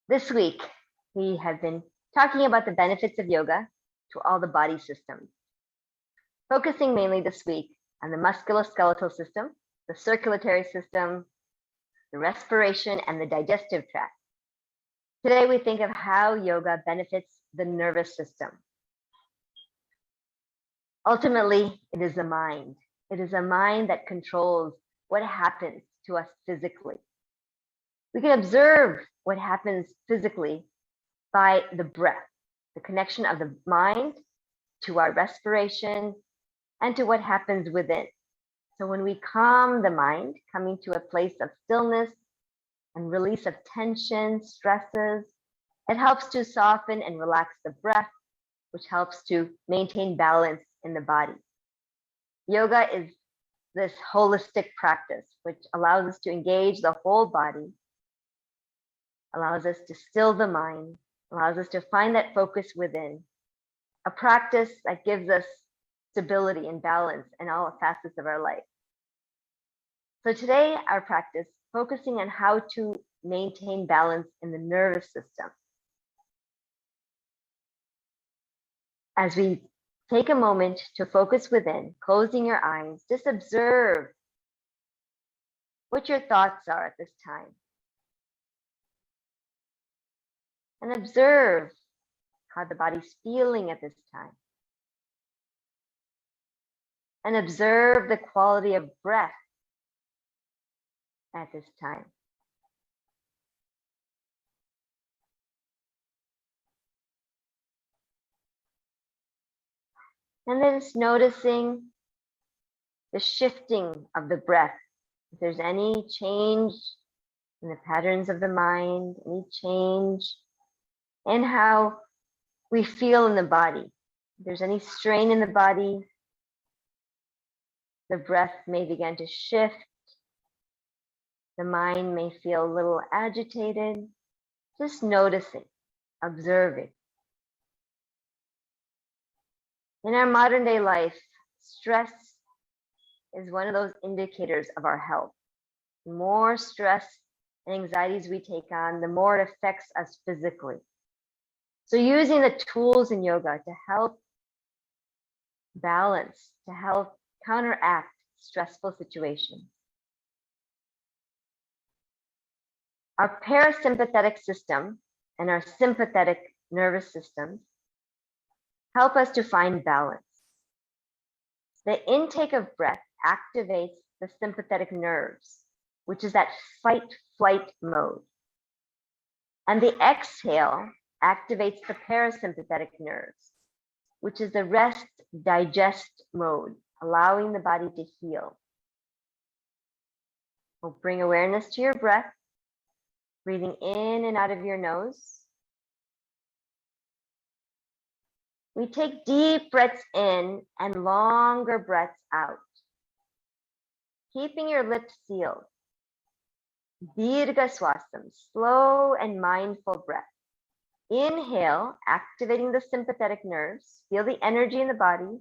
This week, we have been talking about the benefits of yoga to all the body systems, focusing mainly this week on the musculoskeletal system, the circulatory system, the respiration, and the digestive tract. Today, we think of how yoga benefits the nervous system. Ultimately, it is the mind. It is a mind that controls what happens to us physically. We can observe what happens physically by the breath, the connection of the mind to our respiration and to what happens within. So when we calm the mind, coming to a place of stillness and release of tension, stresses, it helps to soften and relax the breath, which helps to maintain balance in the body. Yoga is this holistic practice, which allows us to engage the whole body, allows us to still the mind, allows us to find that focus within, a practice that gives us stability and balance in all facets of our life. So today, our practice focusing on how to maintain balance in the nervous system. As we take a moment to focus within, closing your eyes, just observe what your thoughts are at this time. And observe how the body's feeling at this time. And observe the quality of breath at this time. And then just noticing the shifting of the breath. If there's any change in the patterns of the mind, any change in how we feel in the body. If there's any strain in the body, the breath may begin to shift. The mind may feel a little agitated. Just noticing, observing. In our modern day life, stress is one of those indicators of our health. The more stress and anxieties we take on, the more it affects us physically. So using the tools in yoga to help balance, to help counteract stressful situations. Our parasympathetic system and our sympathetic nervous system help us to find balance. The intake of breath activates the sympathetic nerves, which is that fight-flight mode. And the exhale activates the parasympathetic nerves, which is the rest-digest mode, allowing the body to heal. We'll bring awareness to your breath, breathing in and out of your nose. We take deep breaths in and longer breaths out, keeping your lips sealed. Dirga swasam, slow and mindful breath. Inhale, activating the sympathetic nerves. Feel the energy in the body.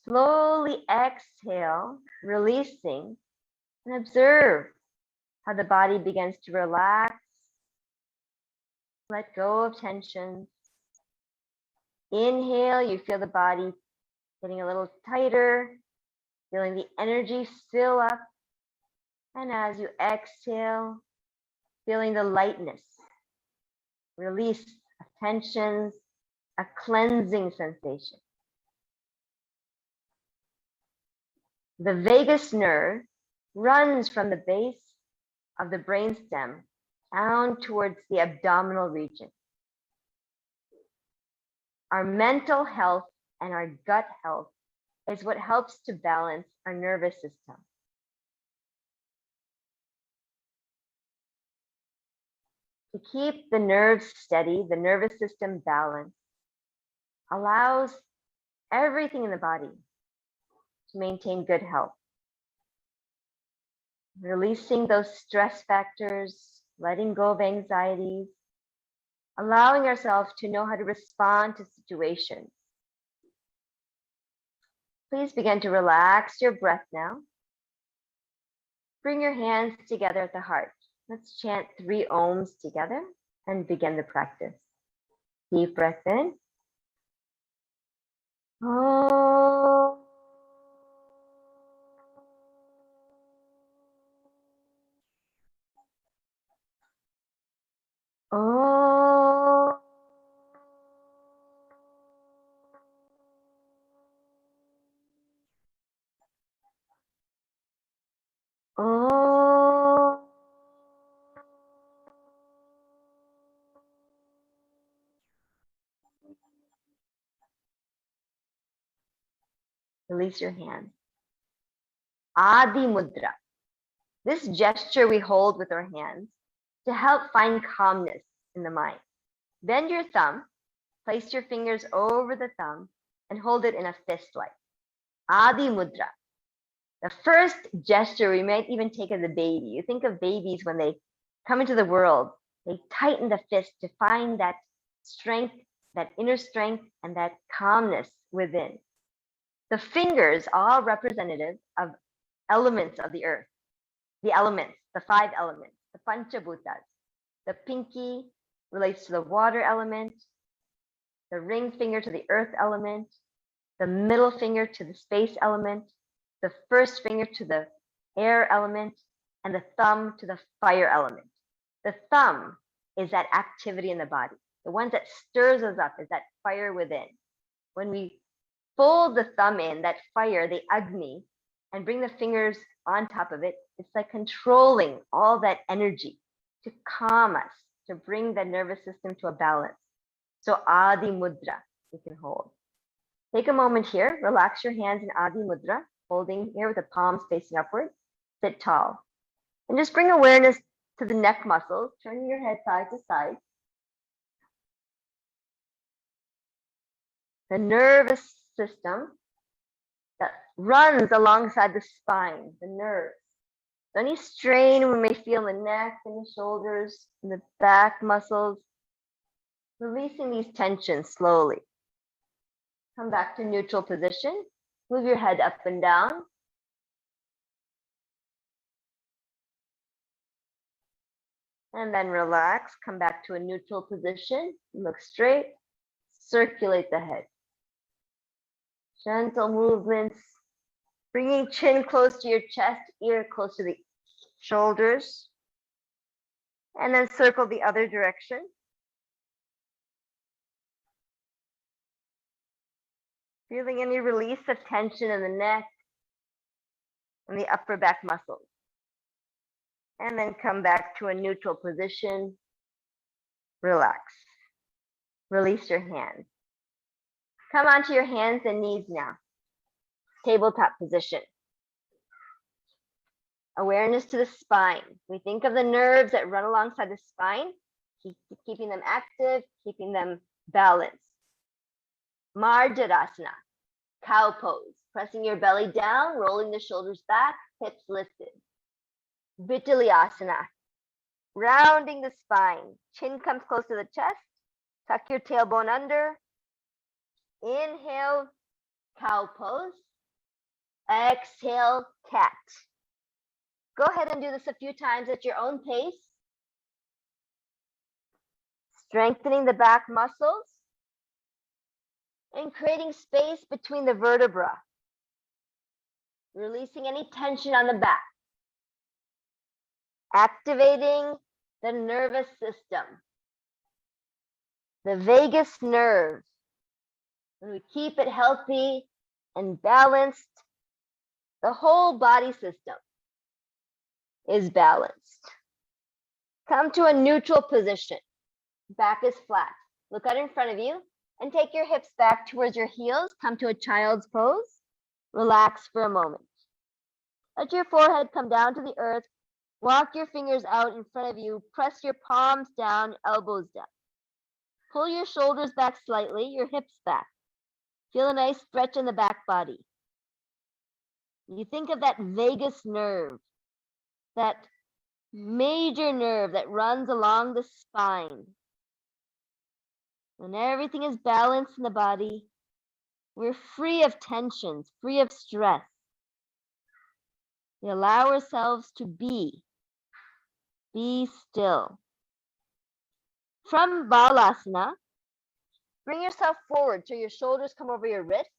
Slowly exhale, releasing, and observe how the body begins to relax. Let go of tensions. Inhale, you feel the body getting a little tighter, feeling the energy fill up. And as you exhale, feeling the lightness, release of tensions, a cleansing sensation. The vagus nerve runs from the base of the brainstem down towards the abdominal region. Our mental health and our gut health is what helps to balance our nervous system. To keep the nerves steady, the nervous system balanced, allows everything in the body to maintain good health. Releasing those stress factors, letting go of anxieties, allowing ourselves to know how to respond to situations. Please begin to relax your breath now. Bring your hands together at the heart. Let's chant 3 ohms together and begin the practice. Deep breath in. Om. Om. Om. Release your hands. Adi Mudra. This gesture we hold with our hands to help find calmness in the mind. Bend your thumb, place your fingers over the thumb, and hold it in a fist-like. Adi Mudra. The first gesture we might even take as a baby. You think of babies when they come into the world, they tighten the fist to find that strength, that inner strength, and that calmness within. The fingers are representative of elements of the earth. The elements, the 5 elements, the Panchabhutas. The pinky relates to the water element, the ring finger to the earth element, the middle finger to the space element, the first finger to the air element, and the thumb to the fire element. The thumb is that activity in the body. The one that stirs us up is that fire within. When we fold the thumb in, that fire, the Agni, and bring the fingers on top of it, it's like controlling all that energy to calm us, to bring the nervous system to a balance. So Adi Mudra, you can hold. Take a moment here, relax your hands in Adi Mudra, holding here with the palms facing upward, sit tall. And just bring awareness to the neck muscles, turning your head side to side. The nervous system that runs alongside the spine, the nerves. So any strain we may feel in the neck, in the shoulders, in the back muscles, releasing these tensions slowly. Come back to neutral position. Move your head up and down. And then relax. Come back to a neutral position. Look straight. Circulate the head. Gentle movements. Bringing chin close to your chest, ear close to the shoulders. And then circle the other direction. Feeling any release of tension in the neck and the upper back muscles. And then come back to a neutral position. Relax. Release your hands. Come onto your hands and knees now. Tabletop position. Awareness to the spine. We think of the nerves that run alongside the spine, keeping them active, keeping them balanced. Marjarasana, cow pose. Pressing your belly down, rolling the shoulders back, hips lifted. Vitalyasana, rounding the spine. Chin comes close to the chest. Tuck your tailbone under. Inhale, cow pose. Exhale, cat. Go ahead and do this a few times at your own pace. Strengthening the back muscles and creating space between the vertebrae. Releasing any tension on the back. Activating the nervous system. The vagus nerve. When we keep it healthy and balanced, the whole body system is balanced. Come to a neutral position. Back is flat. Look out in front of you and take your hips back towards your heels. Come to a child's pose. Relax for a moment. Let your forehead come down to the earth. Walk your fingers out in front of you. Press your palms down, elbows down. Pull your shoulders back slightly, your hips back. Feel a nice stretch in the back body. You think of that vagus nerve, that major nerve that runs along the spine. When everything is balanced in the body, we're free of tensions, free of stress. We allow ourselves to be Be still. From Balasana, bring yourself forward so your shoulders come over your wrists.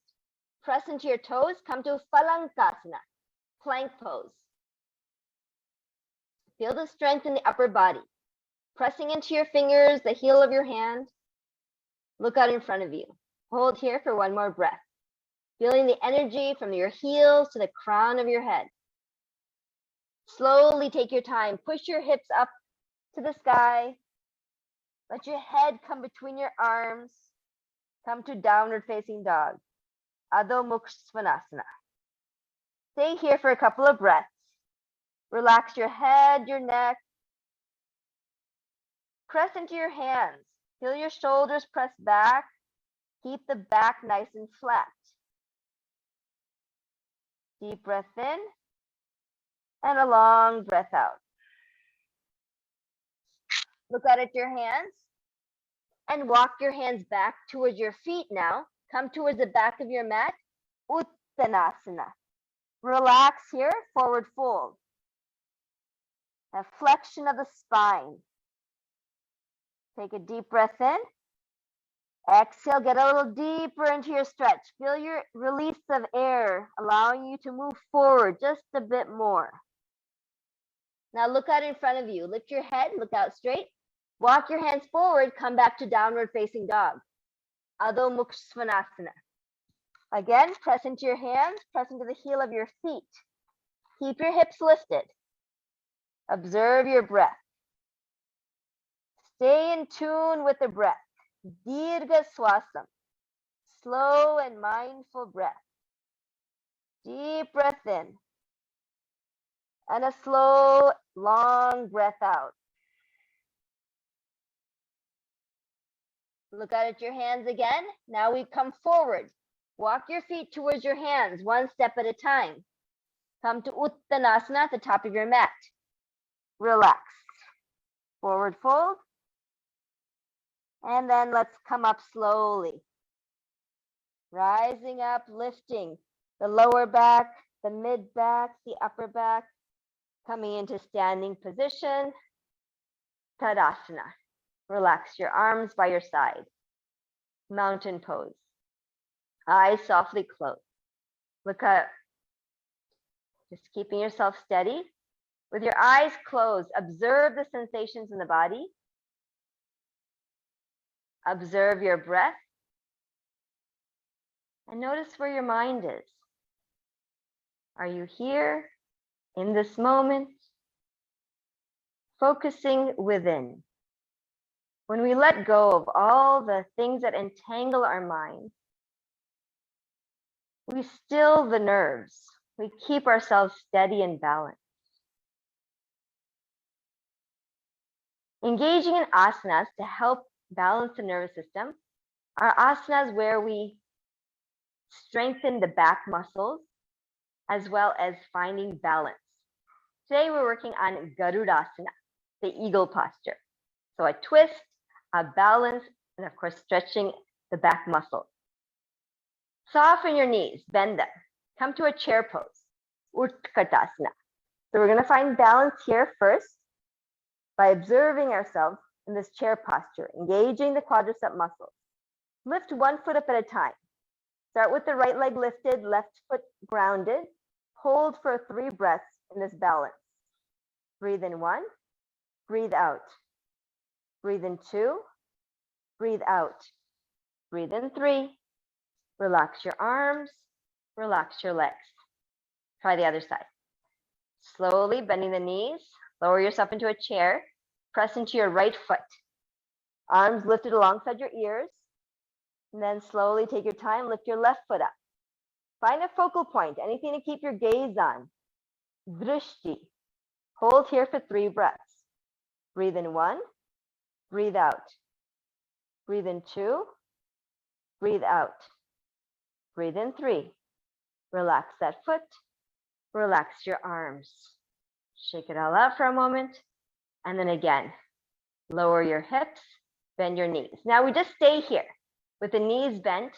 Press into your toes. Come to Palankasana, plank pose. Feel the strength in the upper body. Pressing into your fingers, the heel of your hand. Look out in front of you. Hold here for one more breath. Feeling the energy from your heels to the crown of your head. Slowly take your time. Push your hips up to the sky. Let your head come between your arms. Come to downward facing dog. Adho Mukha Svanasana. Stay here for a couple of breaths. Relax your head, your neck. Press into your hands. Feel your shoulders press back. Keep the back nice and flat. Deep breath in and a long breath out. Look out at your hands and walk your hands back towards your feet now. Come towards the back of your mat. Uttanasana. Relax here, forward fold. A flexion of the spine. Take a deep breath in. Exhale, get a little deeper into your stretch. Feel your release of air, allowing you to move forward just a bit more. Now look out in front of you. Lift your head, look out straight. Walk your hands forward, come back to downward facing dog. Adho Mukha Svanasana. Again, press into your hands, press into the heel of your feet. Keep your hips lifted. Observe your breath. Stay in tune with the breath. Dirgha Swasam. Slow and mindful breath. Deep breath in. And a slow, long breath out. Look out at your hands again. Now we come forward. Walk your feet towards your hands, one step at a time. Come to Uttanasana at the top of your mat. Relax. Forward fold. And then let's come up slowly. Rising up, lifting the lower back, the mid back, the upper back. Coming into standing position. Tadasana. Relax your arms by your side. Mountain pose. Eyes softly closed. Look up. Just keeping yourself steady. With your eyes closed, observe the sensations in the body. Observe your breath. And notice where your mind is. Are you here in this moment? Focusing within. When we let go of all the things that entangle our mind, we still the nerves. We keep ourselves steady and balanced. Engaging in asanas to help balance the nervous system are asanas where we strengthen the back muscles as well as finding balance. Today we're working on Garudasana, the eagle posture. So a twist, a balance, and of course stretching the back muscles. Soften your knees, bend them. Come to a chair pose, Utkatasana. So we're going to find balance here first by observing ourselves in this chair posture, engaging the quadricep muscles. Lift one foot up at a time. Start with the right leg lifted, left foot grounded. Hold for 3 breaths in this balance. Breathe in 1, breathe out. Breathe in 2, breathe out. Breathe in 3. Relax your arms, relax your legs. Try the other side. Slowly bending the knees, lower yourself into a chair, press into your right foot. Arms lifted alongside your ears, and then slowly take your time, lift your left foot up. Find a focal point, anything to keep your gaze on. Drishti. Hold here for 3 breaths. Breathe in 1, breathe out. Breathe in 2, breathe out. Breathe in 3. Relax that foot. Relax your arms. Shake it all out for a moment. And then again, lower your hips, bend your knees. Now we just stay here with the knees bent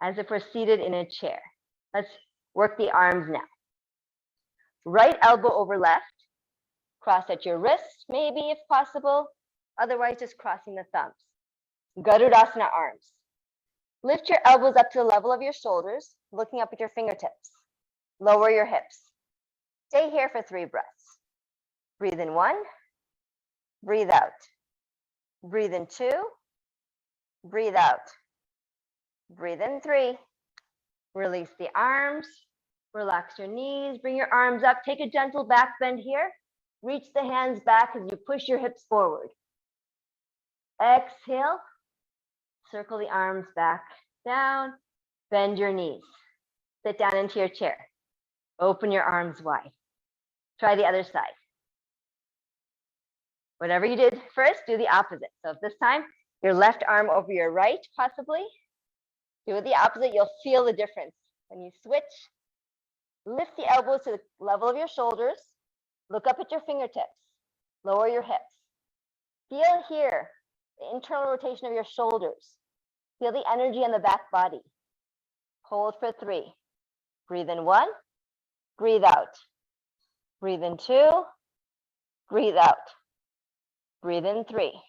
as if we're seated in a chair. Let's work the arms now. Right elbow over left. Cross at your wrists, maybe if possible. Otherwise, just crossing the thumbs. Garudasana arms. Lift your elbows up to the level of your shoulders, looking up at your fingertips. Lower your hips. Stay here for 3 breaths. Breathe in 1. Breathe out. Breathe in 2. Breathe out. Breathe in 3. Release the arms. Relax your knees. Bring your arms up. Take a gentle back bend here. Reach the hands back as you push your hips forward. Exhale. Circle the arms back down. Bend your knees. Sit down into your chair. Open your arms wide. Try the other side. Whatever you did first, do the opposite. So if this time, your left arm over your right, possibly, do it the opposite. You'll feel the difference. When you switch, lift the elbows to the level of your shoulders. Look up at your fingertips. Lower your hips. Feel here the internal rotation of your shoulders. Feel the energy in the back body. Hold for 3. Breathe in 1. Breathe out. Breathe in 2. Breathe out. Breathe in 3.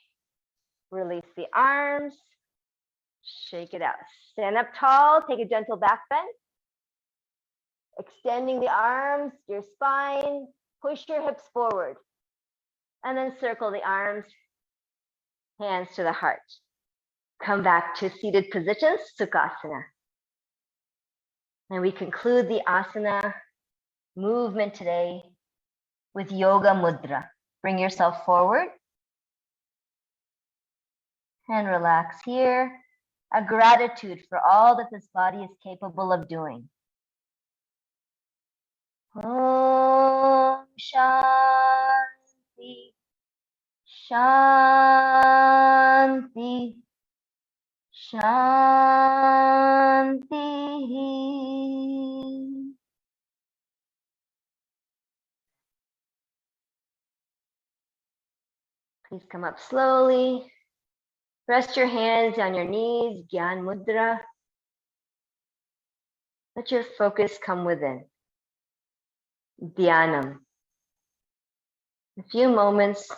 Release the arms. Shake it out. Stand up tall. Take a gentle back bend. Extending the arms, your spine. Push your hips forward. And then circle the arms. Hands to the heart. Come back to seated positions, Sukhasana. And we conclude the asana movement today with Yoga Mudra. Bring yourself forward. And relax here. A gratitude for all that this body is capable of doing. Om Shanti. Shanti. Shanti. Please come up slowly. Rest your hands on your knees, Gyan Mudra. Let your focus come within. Dhyanam. A few moments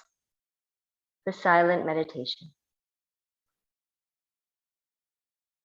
for silent meditation.